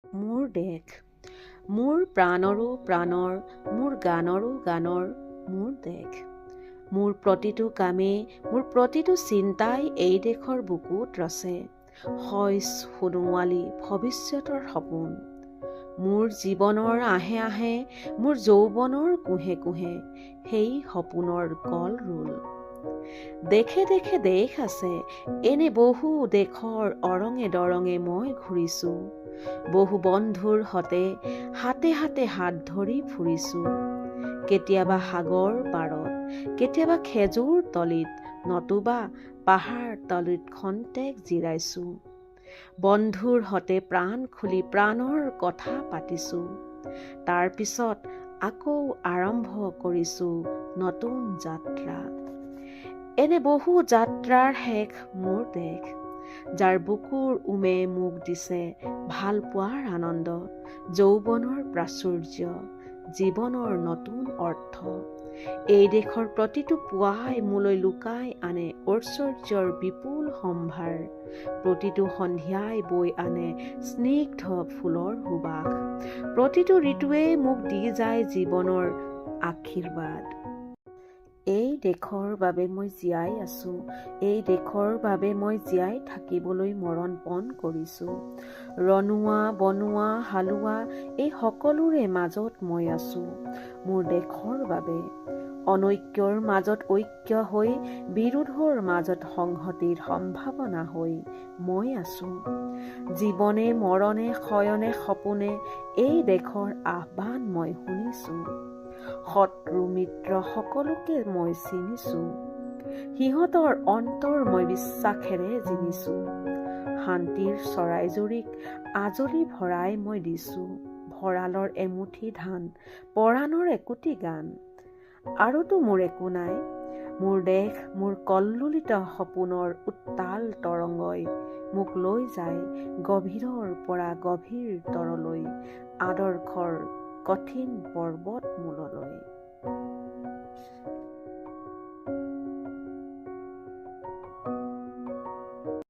মোৰ দেশ, মোৰ প্ৰাণৰো প্ৰাণৰ, মোৰ গানৰো গানৰ, মোৰ দেশ। মোৰ প্ৰতিটো কামেই, মোৰ প্ৰতিটো চিন্তাই এই দেশৰ বুকুত ৰচে শইচ সোণোৱালী ভৱিষ্যতৰ সপোন। মোৰ জীৱনৰ আহে আহে, মোৰ যৌৱনৰ কোহে কোহে, সেই সপোনৰ কল ৰোল। দেশে দেশে দেশ আছে, এনে বহু দেশৰ অৰঙে দৰঙে মই ঘূৰিছোঁ। বহু বন্ধুৰ সতে হাতে হাতে হাত ধৰি ফুৰিছোঁ। কেতিয়াবা সাগৰ পাৰত, কেতিয়াবা খেজুৰ তলিত, নতুবা পাহাৰ তলিত খন্তেক জিৰাইছোঁ। বন্ধুৰ সতে প্ৰাণ খুলি প্ৰাণৰ কথা পাতিছোঁ। তাৰ পিছত আকৌ আৰম্ভ কৰিছোঁ নতুন যাত্ৰা। এনে বহু যাত্ৰাৰ শেষ মোৰ দেশ, যাৰ বুকুৰ উমে মোক দিছে ভাল পোৱাৰ আনন্দ, যৌৱনৰ প্ৰাচুৰ্য, জীৱনৰ নতুন অৰ্থ। এই দেশৰ প্ৰতিটো পুৱাই মোলৈ লুকাই আনে ঐশ্বৰ্যৰ বিপুল সম্ভাৰ। প্ৰতিটো সন্ধিয়াই বৈ আনে স্নিগ্ধ ফুলৰ সুবাস। প্ৰতিটো ঋতুৱে মোক দি যায় জীৱনৰ আশীৰ্বাদ। এই দেশৰ বাবে মই জীয়াই আছোঁ, এই দেশৰ বাবে মই জীয়াই থাকিবলৈ মৰণ পণ কৰিছোঁ। ৰনোৱা বনোৱা হালোৱা এই সকলোৰে মাজত মই আছোঁ মোৰ দেশৰ বাবে। অনৈক্যৰ মাজত ঐক্য হৈ, বিৰোধৰ মাজত সংহতিৰ সম্ভাৱনা হৈ মই আছোঁ। জীৱনে মৰণে শয়নে সপোনে এই দেশৰ আহ্বান মই শুনিছোঁ। শত্ৰু মিত্ৰ সকলোকে মই চিনিছোঁ, সিহঁতৰ অন্তৰ মই বিশ্বাসেৰে জিনিছোঁ। শান্তিৰ চৰাইজনীক আজলি ভৰাই মই দিছোঁ, ভঁৰালৰ এমুঠি ধান, পৰাণৰ একোটি গান। আৰুতো মোৰ একো নাই, মোৰ দেশ মোৰ কল্লোলিত সপোনৰ উত্তাল তৰংগই মোক লৈ যায় গভীৰৰ পৰা গভীৰতৰলৈ, আদৰ্শৰ কঠিন পৰ্বতমূললৈ।